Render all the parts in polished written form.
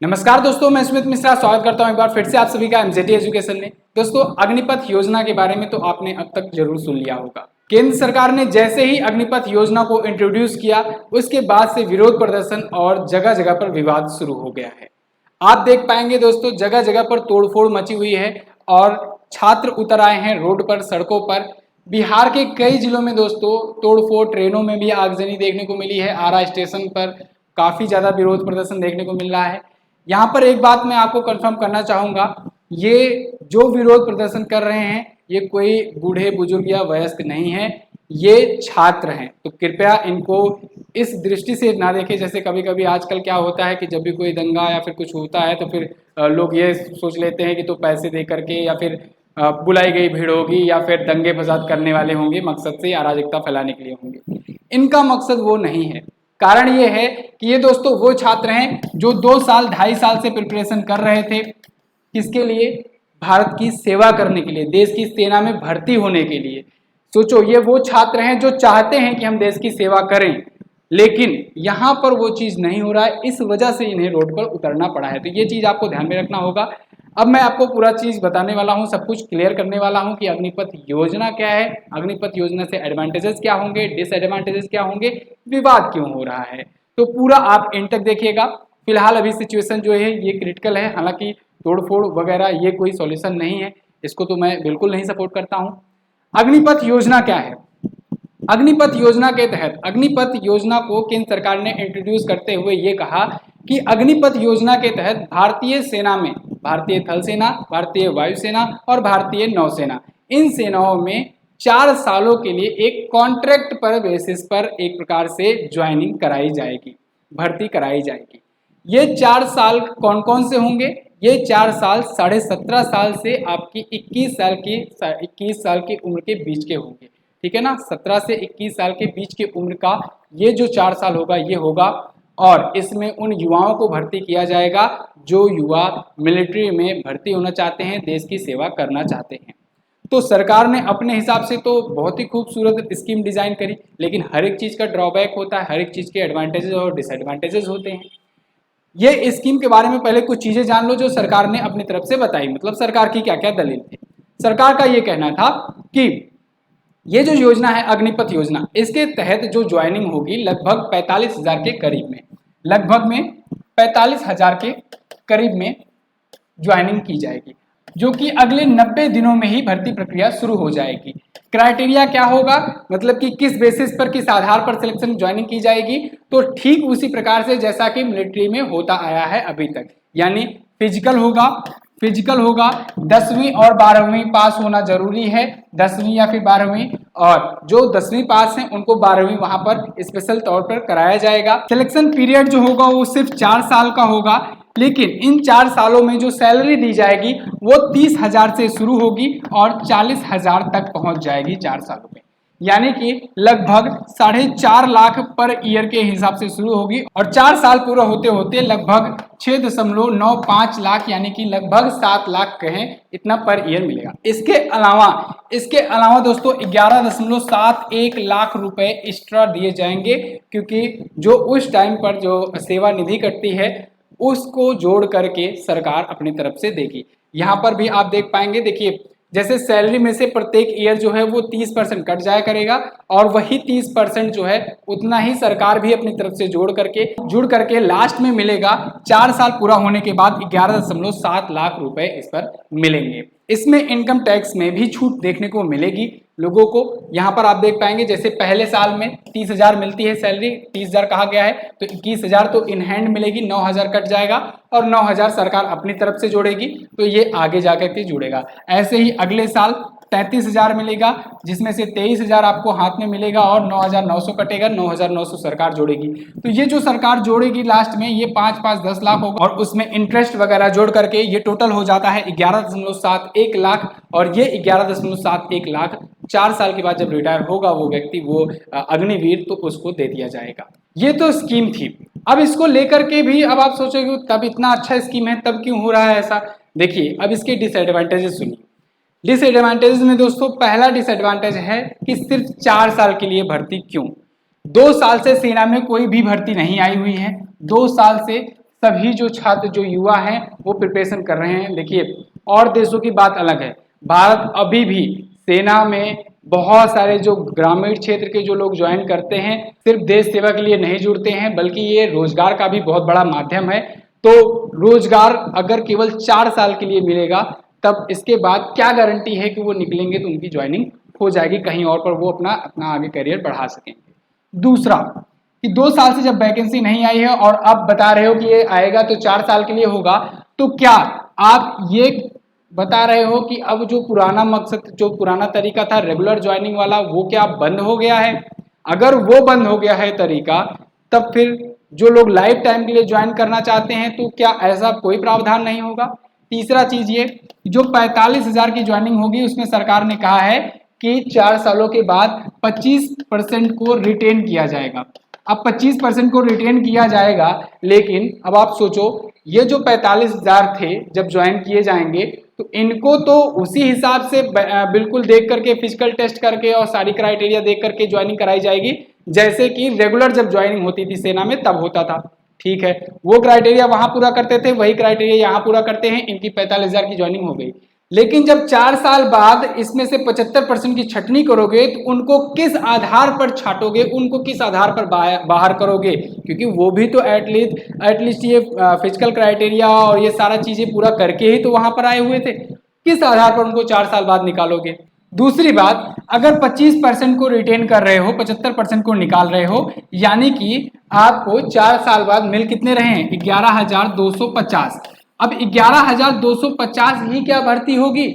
नमस्कार दोस्तों, मैं स्मित मिश्रा स्वागत करता हूं एक बार फिर से आप सभी का एमजेटी एजुकेशन में। दोस्तों, अग्निपथ योजना के बारे में तो आपने अब तक जरूर सुन लिया होगा। केंद्र सरकार ने जैसे ही अग्निपथ योजना को इंट्रोड्यूस किया, उसके बाद से विरोध प्रदर्शन और जगह जगह पर विवाद शुरू हो गया है। आप देख पाएंगे दोस्तों, जगह जगह पर तोड़फोड़ मची हुई है और छात्र उतर आए हैं रोड पर, सड़कों पर। बिहार के कई जिलों में दोस्तों तोड़फोड़, ट्रेनों में भी आगजनी देखने को मिली है। आरा स्टेशन पर काफी ज्यादा विरोध प्रदर्शन देखने को मिल रहा है। यहाँ पर एक बात मैं आपको कंफर्म करना चाहूँगा, ये जो विरोध प्रदर्शन कर रहे हैं ये कोई बूढ़े बुजुर्ग या वयस्क नहीं है, ये छात्र हैं। तो कृपया इनको इस दृष्टि से ना देखें। जैसे कभी कभी आजकल क्या होता है कि जब भी कोई दंगा या फिर कुछ होता है तो फिर लोग ये सोच लेते हैं कि तो पैसे दे करके या फिर बुलाई गई भीड़ होगी या फिर दंगे फसाद करने वाले होंगे, मकसद से अराजकता फैलाने के लिए होंगे। इनका मकसद वो नहीं है। कारण ये है कि ये दोस्तों वो छात्र हैं जो 2 साल 2.5 साल से प्रिपरेशन कर रहे थे। किसके लिए? भारत की सेवा करने के लिए, देश की सेना में भर्ती होने के लिए। सोचो, ये वो छात्र हैं जो चाहते हैं कि हम देश की सेवा करें, लेकिन यहाँ पर वो चीज़ नहीं हो रहा है। इस वजह से इन्हें रोड पर उतरना पड़ा है। तो ये चीज़ आपको ध्यान में रखना होगा। अब मैं आपको पूरा चीज़ बताने वाला हूँ, सब कुछ क्लियर करने वाला हूँ कि अग्निपथ योजना क्या है, अग्निपथ योजना से एडवांटेजेस क्या होंगे, डिसएडवांटेजेस क्या होंगे, विवाद क्यों हो रहा है। तो पूरा आप एंड तक देखिएगा। फिलहाल अभी सिचुएशन जो है ये क्रिटिकल है। हालांकि तोड़फोड़ वगैरह ये कोई सॉल्यूशन नहीं है, इसको तो मैं बिल्कुल नहीं सपोर्ट करता हूँ। अग्निपथ योजना क्या है? अग्निपथ योजना के तहत, अग्निपथ योजना को केंद्र सरकार ने इंट्रोड्यूस करते हुए ये कहा कि अग्निपथ योजना के तहत भारतीय सेना में, भारतीय थल सेना, भारतीय वायुसेना और भारतीय नौसेना, इन सेनाओं में 4 सालों के लिए एक कॉन्ट्रैक्ट पर बेसिस पर एक प्रकार से ज्वाइनिंग कराई जाएगी, भर्ती कराई जाएगी। ये 4 साल कौन कौन से होंगे? ये 4 साल 17.5 साल से आपकी 21 साल की उम्र के बीच के होंगे। ठीक है ना, 17 से 21 साल के बीच की उम्र का ये जो 4 साल होगा ये होगा। और इसमें उन युवाओं को भर्ती किया जाएगा जो युवा मिलिट्री में भर्ती होना चाहते हैं, देश की सेवा करना चाहते हैं। तो सरकार ने अपने हिसाब से तो बहुत ही खूबसूरत स्कीम डिजाइन करी, लेकिन हर एक चीज़ का ड्रॉबैक होता है, हर एक चीज़ के एडवांटेजेस और डिसएडवांटेजेस होते हैं। ये स्कीम के बारे में पहले कुछ चीज़ें जान लो जो सरकार ने अपनी तरफ से बताई, मतलब सरकार की क्या क्या दलील थी। सरकार का ये कहना था कि ये जो योजना है अग्निपथ योजना, इसके तहत जो ज्वाइनिंग होगी लगभग 45,000 के करीब में, लगभग में 45,000 के करीब में ज्वाइनिंग की जाएगी, जो कि अगले 90 दिनों में ही भर्ती प्रक्रिया शुरू हो जाएगी। क्राइटेरिया क्या होगा, मतलब कि किस बेसिस पर, किस आधार पर सिलेक्शन ज्वाइनिंग की जाएगी? तो ठीक उसी प्रकार से जैसा कि मिलिट्री में होता आया है अभी तक, यानी फिजिकल होगा। 10वीं और 12वीं पास होना जरूरी है, 10वीं या फिर 12वीं, और जो 10वीं पास हैं उनको 12वीं वहां पर स्पेशल तौर पर कराया जाएगा। सिलेक्शन पीरियड जो होगा वो सिर्फ 4 साल का होगा, लेकिन इन 4 सालों में जो सैलरी दी जाएगी वो 30,000 से शुरू होगी और 40,000 तक पहुंच जाएगी 4 सालों में, यानी कि लगभग 4.5 लाख पर ईयर के हिसाब से शुरू होगी और 4 साल पूरा होते होते लगभग 6.95 लाख, यानी कि लगभग 7 लाख कहें, इतना पर ईयर मिलेगा। इसके अलावा दोस्तों 11.71 लाख रुपए एक्स्ट्रा दिए जाएंगे, क्योंकि जो उस टाइम पर जो सेवा निधि कटती है उसको जोड़ करके सरकार अपनी तरफ से देगी। यहाँ पर भी आप देख पाएंगे, देखिए जैसे सैलरी में से प्रत्येक ईयर जो है वो 30% कट जाया करेगा और वही 30% जो है उतना ही सरकार भी अपनी तरफ से जुड़ करके लास्ट में मिलेगा। 4 साल पूरा होने के बाद 11.7 लाख रुपए इस पर मिलेंगे। इसमें इनकम टैक्स में भी छूट देखने को मिलेगी लोगों को। यहाँ पर आप देख पाएंगे जैसे पहले साल में 30,000 मिलती है सैलरी, 30,000 कहा गया है, तो 21,000 तो इन हैंड मिलेगी, 9,000 कट जाएगा और 9,000 सरकार अपनी तरफ से जोड़ेगी, तो ये आगे जाकर के जुड़ेगा। ऐसे ही अगले साल 33,000 मिलेगा, जिसमें से 23,000 आपको हाथ में मिलेगा और 9,900 कटेगा, 9,900 सरकार जोड़ेगी। तो ये जो सरकार जोड़ेगी लास्ट में ये 5-5-10 लाख होगा और उसमें इंटरेस्ट वगैरह जोड़ करके ये टोटल हो जाता है 11.71 लाख। और ये 11.71 लाख 4 साल के बाद जब रिटायर होगा वो व्यक्ति, वो अग्निवीर, तो उसको दे दिया जाएगा। ये तो स्कीम थी। अब इसको लेकर के भी अब आप सोचोगे तब इतना अच्छा स्कीम है तब क्यों हो रहा है ऐसा। देखिए अब इसके डिसएडवांटेजेस सुनिए। डिसएडवांटेजेस में दोस्तों पहला डिसएडवांटेज है कि सिर्फ 4 साल के लिए भर्ती क्यों? 2 साल से सेना में कोई भी भर्ती नहीं आई हुई है, 2 साल से सभी जो छात्र जो युवा हैं वो प्रिपरेशन कर रहे हैं। देखिए और देशों की बात अलग है, भारत अभी भी सेना में बहुत सारे जो ग्रामीण क्षेत्र के जो लोग ज्वाइन करते हैं सिर्फ देश सेवा के लिए नहीं जुड़ते हैं, बल्कि ये रोजगार का भी बहुत बड़ा माध्यम है। तो रोजगार अगर केवल 4 साल के लिए मिलेगा तब इसके बाद क्या गारंटी है कि वो निकलेंगे तो उनकी ज्वाइनिंग हो जाएगी कहीं और पर, वो अपना आगे करियर बढ़ा सकेंगे। दूसरा कि 2 साल से जब वैकेंसी नहीं आई है और अब बता रहे हो कि ये आएगा तो 4 साल के लिए होगा, तो क्या आप ये बता रहे हो कि अब जो पुराना मकसद, जो पुराना तरीका था रेगुलर ज्वाइनिंग वाला, वो क्या बंद हो गया है? अगर वो बंद हो गया है तरीका, तब फिर जो लोग लाइफ टाइम के लिए ज्वाइन करना चाहते हैं तो क्या ऐसा कोई प्रावधान नहीं होगा? तीसरा चीज ये, जो 45,000 की ज्वाइनिंग होगी उसमें सरकार ने कहा है कि 4 सालों के बाद 25% को रिटेन किया जाएगा। अब 25% को रिटेन किया जाएगा, लेकिन अब आप सोचो ये जो 45,000 थे जब ज्वाइन किए जाएंगे तो इनको तो उसी हिसाब से बिल्कुल देख करके, फिजिकल टेस्ट करके और सारी क्राइटेरिया देख करके ज्वाइनिंग कराई जाएगी जैसे कि रेगुलर जब ज्वाइनिंग होती थी सेना में तब होता था। ठीक है, वो क्राइटेरिया वहां पूरा करते थे, वही क्राइटेरिया यहाँ पूरा करते हैं, इनकी 45,000 की ज्वाइनिंग हो गई। लेकिन जब 4 साल बाद इसमें से 75% की छटनी करोगे तो उनको किस आधार पर छाटोगे, उनको किस आधार पर बाहर करोगे? क्योंकि वो भी तो एटलीस्ट ये फिजिकल क्राइटेरिया और ये सारा चीजें पूरा करके ही तो वहां पर आए हुए थे। किस आधार पर उनको 4 साल बाद निकालोगे? दूसरी बात, अगर 25% को रिटेन कर रहे हो, 75% को निकाल रहे हो, यानी कि आपको 4 साल बाद मिल कितने रहे हैं? 11,250। अब 11,250 ही क्या भर्ती होगी?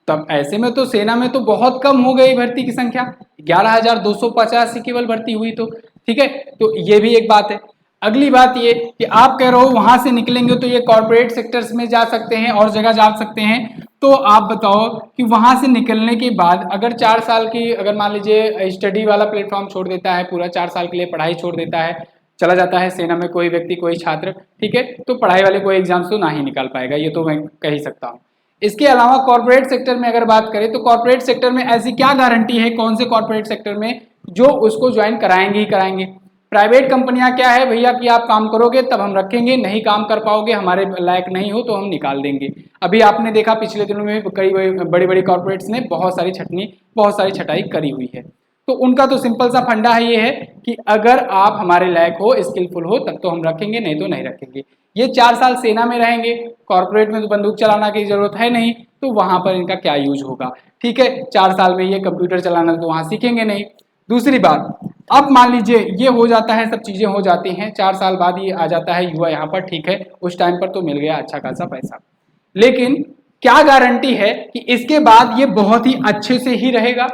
तब ऐसे में तो सेना में तो बहुत कम हो गई भर्ती की संख्या, 11,250 ही केवल भर्ती हुई तो। ठीक है, तो ये भी एक बात है। अगली बात ये कि आप कह रहे हो वहां से निकलेंगे तो ये कॉर्पोरेट सेक्टर्स में जा सकते हैं और जगह जा सकते हैं, तो आप बताओ कि वहां से निकलने के बाद अगर 4 साल की, अगर मान लीजिए स्टडी वाला प्लेटफॉर्म छोड़ देता है, पूरा 4 साल के लिए पढ़ाई छोड़ देता है, चला जाता है सेना में कोई व्यक्ति, कोई छात्र, ठीक है, तो पढ़ाई वाले कोई एग्जाम्स तो ना ही निकाल पाएगा, ये तो मैं कह ही सकता हूँ। इसके अलावा कॉर्पोरेट सेक्टर में अगर बात करें तो कॉर्पोरेट सेक्टर में ऐसी क्या गारंटी है, कौन से कॉर्पोरेट सेक्टर में जो उसको ज्वाइन कराएंगे ही कराएंगे? प्राइवेट कंपनियां क्या है भैया कि आप काम करोगे तब हम रखेंगे, नहीं काम कर पाओगे, हमारे लायक नहीं हो तो हम निकाल देंगे। अभी आपने देखा पिछले दिनों में कई बड़ी बड़ी कॉर्पोरेट्स ने बहुत सारी छटाई करी हुई है। तो उनका तो सिंपल सा फंडा है, ये है कि अगर आप हमारे लायक हो, स्किलफुल हो, तब तो हम रखेंगे, नहीं तो नहीं रखेंगे। ये 4 साल सेना में रहेंगे, कॉर्पोरेट में तो बंदूक चलाना की जरूरत है नहीं, तो वहां पर इनका क्या यूज होगा? ठीक है, 4 साल में ये कंप्यूटर चलाना तो वहां सीखेंगे नहीं। दूसरी बात, अब मान लीजिए ये हो जाता है, सब चीजें हो जाती हैं, 4 साल बाद ये आ जाता है युवा यहाँ पर, ठीक है, उस टाइम पर तो मिल गया अच्छा खासा पैसा, लेकिन क्या गारंटी है कि इसके बाद ये बहुत ही अच्छे से ही रहेगा?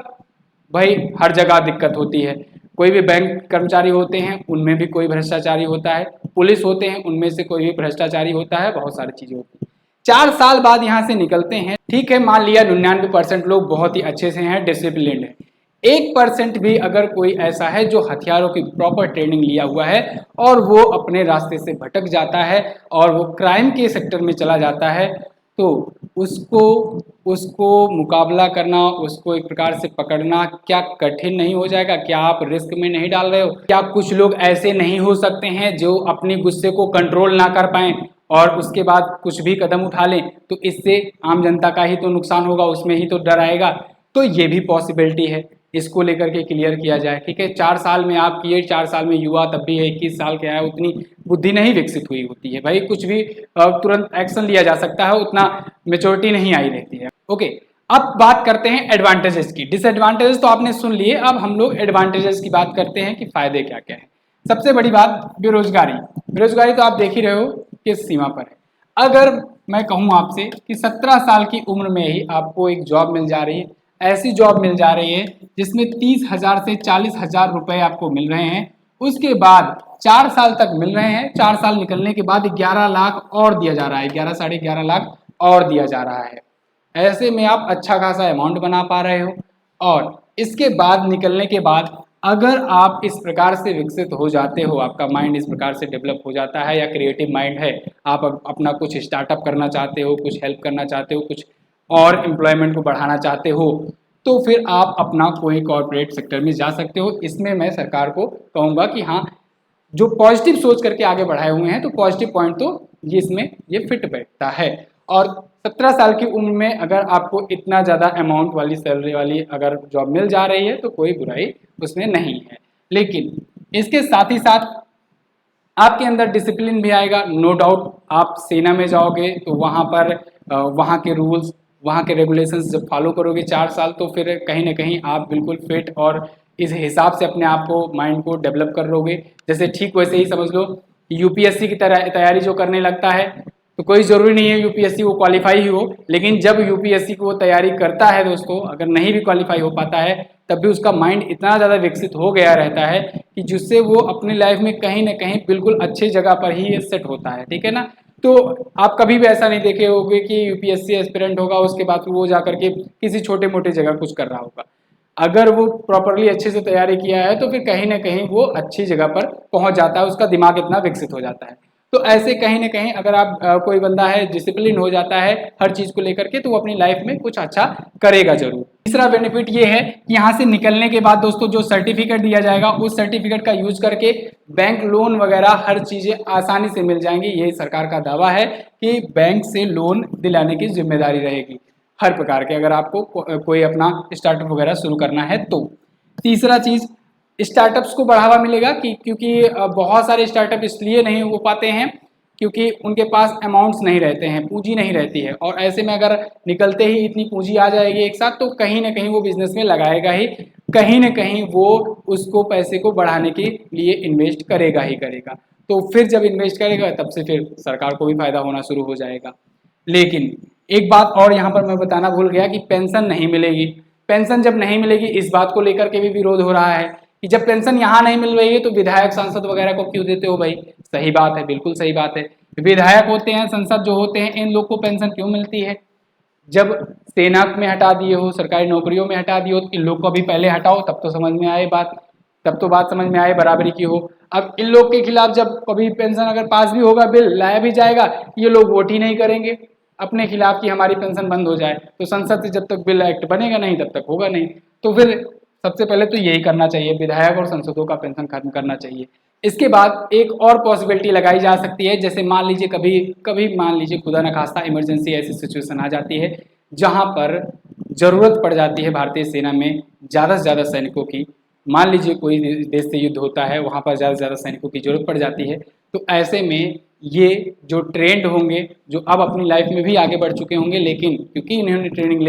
भाई हर जगह दिक्कत होती है, कोई भी बैंक कर्मचारी होते हैं उनमें भी कोई भ्रष्टाचारी होता है, पुलिस होते हैं उनमें से कोई भी भ्रष्टाचारी होता है, बहुत सारी चीजें होती हैं। 4 साल बाद यहाँ से निकलते हैं, ठीक है, मान लिया 99% लोग बहुत ही अच्छे से हैं, डिसिप्लिन्ड है, 1% भी अगर कोई ऐसा है जो हथियारों की प्रॉपर ट्रेनिंग लिया हुआ है और वो अपने रास्ते से भटक जाता है और वो क्राइम के सेक्टर में चला जाता है, तो उसको मुकाबला करना, उसको एक प्रकार से पकड़ना क्या कठिन नहीं हो जाएगा? क्या आप रिस्क में नहीं डाल रहे हो? क्या कुछ लोग ऐसे नहीं हो सकते हैं जो अपने गुस्से को कंट्रोल ना कर पाएं और उसके बाद कुछ भी कदम उठा लें? तो इससे आम जनता का ही तो नुकसान होगा, उसमें ही तो डर आएगा। तो ये भी पॉसिबिलिटी है, इसको लेकर के क्लियर किया जाए। ठीक है, 4 साल में आप किए, 4 साल में युवा तब भी है, 21 साल के है, उतनी बुद्धि नहीं विकसित हुई होती है भाई, कुछ भी तुरंत एक्शन लिया जा सकता है, उतना मेच्योरिटी नहीं आई रहती है। ओके, अब बात करते हैं एडवांटेजेस की। डिसएडवांटेजेस तो आपने सुन लिए, अब हम लोग एडवांटेजेस की बात करते हैं कि फायदे क्या क्या है। सबसे बड़ी बात बेरोजगारी। बेरोजगारी तो आप देख ही रहे हो किस सीमा पर है। अगर मैं कहूँ आपसे कि 17 साल की उम्र में ही आपको एक जॉब मिल जा रही है, ऐसी जॉब मिल जा रही है जिसमें 30,000 से 40,000 रुपए आपको मिल रहे हैं, उसके बाद 4 साल तक मिल रहे हैं, 4 साल निकलने के बाद 11 लाख और दिया जा रहा है, 11 साढ़े 11 लाख और दिया जा रहा है। ऐसे में आप अच्छा खासा अमाउंट बना पा रहे हो, और इसके बाद निकलने के बाद अगर आप इस प्रकार से विकसित हो जाते हो, आपका माइंड इस प्रकार से डेवलप हो जाता है या क्रिएटिव माइंड है, आप अपना कुछ स्टार्टअप करना चाहते हो, कुछ हेल्प करना चाहते हो, कुछ और एम्प्लॉयमेंट को बढ़ाना चाहते हो, तो फिर आप अपना कोई कॉर्पोरेट सेक्टर में जा सकते हो। इसमें मैं सरकार को कहूँगा कि हाँ, जो पॉजिटिव सोच करके आगे बढ़ाए हुए हैं, तो पॉजिटिव पॉइंट तो ये इसमें ये फिट बैठता है। और 17 साल की उम्र में अगर आपको इतना ज़्यादा अमाउंट वाली सैलरी वाली अगर जॉब मिल जा रही है तो कोई बुराई उसमें नहीं है। लेकिन इसके साथ ही साथ आपके अंदर डिसिप्लिन भी आएगा, नो डाउट। आप सेना में जाओगे तो वहाँ पर वहाँ के रूल्स, वहाँ के रेगुलेशंस जब फॉलो करोगे 4 साल, तो फिर कहीं ना कहीं आप बिल्कुल फिट और इस हिसाब से अपने आप को, माइंड को डेवलप कर लोगे। जैसे ठीक वैसे ही समझ लो, यूपीएससी की तैयारी जो करने लगता है, तो कोई ज़रूरी नहीं है यूपीएससी वो क्वालिफाई ही हो, लेकिन जब यूपीएससी को वो तैयारी करता है दोस्तों, अगर नहीं भी क्वालिफाई हो पाता है तब भी उसका माइंड इतना ज़्यादा विकसित हो गया रहता है कि जिससे वो अपनी लाइफ में कहीं ना कहीं बिल्कुल अच्छी जगह पर ही सेट होता है, ठीक है ना। तो आप कभी भी ऐसा नहीं देखे होगे कि यूपीएससी एस्पिरेंट होगा उसके बाद वो जा करके किसी छोटे मोटे जगह कुछ कर रहा होगा। अगर वो प्रॉपरली अच्छे से तैयारी किया है तो फिर कहीं ना कहीं वो अच्छी जगह पर पहुंच जाता है, उसका दिमाग इतना विकसित हो जाता है। तो ऐसे कहीं ना कहीं अगर आप कोई बंदा है डिसिप्लिन हो जाता है हर चीज़ को लेकर के, तो वो अपनी लाइफ में कुछ अच्छा करेगा जरूर। तीसरा बेनिफिट ये है कि यहाँ से निकलने के बाद दोस्तों जो सर्टिफिकेट दिया जाएगा उस सर्टिफिकेट का यूज करके बैंक लोन वगैरह हर चीज़ें आसानी से मिल जाएंगी। यही सरकार का दावा है कि बैंक से लोन दिलाने की जिम्मेदारी रहेगी हर प्रकार के, अगर आपको कोई अपना स्टार्टअप वगैरह शुरू करना है तो। तीसरा चीज़, स्टार्टअप्स को बढ़ावा मिलेगा कि क्योंकि बहुत सारे स्टार्टअप इसलिए नहीं हो पाते हैं क्योंकि उनके पास अमाउंट्स नहीं रहते हैं, पूंजी नहीं रहती है, और ऐसे में अगर निकलते ही इतनी पूंजी आ जाएगी एक साथ, तो कहीं ना कहीं वो बिजनेस में लगाएगा ही, कहीं ना कहीं वो उसको पैसे को बढ़ाने के लिए इन्वेस्ट करेगा ही करेगा। तो फिर जब इन्वेस्ट करेगा तब से फिर सरकार को भी फायदा होना शुरू हो जाएगा। लेकिन एक बात और यहाँ पर मैं बताना भूल गया कि पेंशन नहीं मिलेगी। पेंशन जब नहीं मिलेगी इस बात को लेकर के भी विरोध हो रहा है कि जब पेंशन यहाँ नहीं मिल रही है तो विधायक सांसद वगैरह को क्यों देते हो भाई। सही बात है, बिल्कुल सही बात है। विधायक होते हैं, संसद जो होते हैं, इन लोग को पेंशन क्यों मिलती है। जब सेना में हटा दिए हो, सरकारी नौकरियों में हटा दिए हो, तो इन लोग को अभी पहले हटाओ तब तो समझ में आए बात, तब तो बात समझ में आए बराबरी की हो। अब इन लोग के खिलाफ जब कभी पेंशन अगर पास भी होगा, बिल लाया भी जाएगा, ये लोग वोट ही नहीं करेंगे अपने खिलाफ कि हमारी पेंशन बंद हो जाए। तो संसद से जब तक बिल एक्ट बनेगा नहीं तब तक होगा नहीं। तो फिर सबसे पहले तो यही करना चाहिए, विधायक और सांसदों का पेंशन खत्म करना चाहिए। इसके बाद एक और पॉसिबिलिटी लगाई जा सकती है, जैसे मान लीजिए कभी कभी मान लीजिए खुदा न खास्ता इमरजेंसी ऐसी सिचुएशन आ जाती है जहां पर ज़रूरत पड़ जाती है भारतीय सेना में ज़्यादा से ज़्यादा सैनिकों की। मान लीजिए कोई देश से युद्ध होता है, वहाँ पर ज़्यादा से ज़्यादा सैनिकों की ज़रूरत पड़ जाती है, तो ऐसे में ये जो ट्रेंड होंगे, जो अब अपनी लाइफ में भी आगे बढ़ चुके होंगे, लेकिन क्योंकि इन्होंने ट्रेनिंग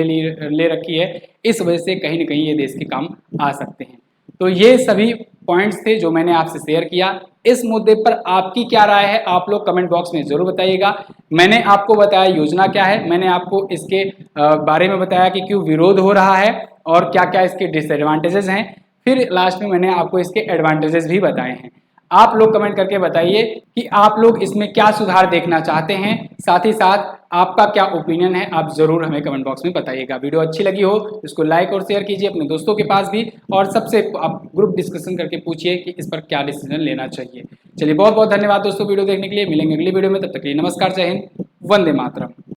ले रखी है, इस वजह से कहीं ना कहीं ये देश के काम आ सकते हैं। तो ये सभी पॉइंट्स थे जो मैंने आपसे शेयर किया। इस मुद्दे पर आपकी क्या राय है आप लोग कमेंट बॉक्स में ज़रूर बताइएगा। मैंने आपको बताया योजना क्या है, मैंने आपको इसके बारे में बताया कि क्यों विरोध हो रहा है और क्या क्या इसके डिसएडवांटेजेस हैं, फिर लास्ट में मैंने आपको इसके एडवांटेजेस भी बताए हैं। आप लोग कमेंट करके बताइए कि आप लोग इसमें क्या सुधार देखना चाहते हैं, साथ ही साथ आपका क्या ओपिनियन है, आप ज़रूर हमें कमेंट बॉक्स में बताइएगा। वीडियो अच्छी लगी हो तो इसको लाइक और शेयर कीजिए अपने दोस्तों के पास भी, और सबसे आप ग्रुप डिस्कशन करके पूछिए कि इस पर क्या डिसीजन लेना चाहिए। चलिए बहुत बहुत धन्यवाद दोस्तों वीडियो देखने के लिए। मिलेंगे अगली वीडियो में, तब तक के लिए नमस्कार, जय हिंद, वंदे मातरम।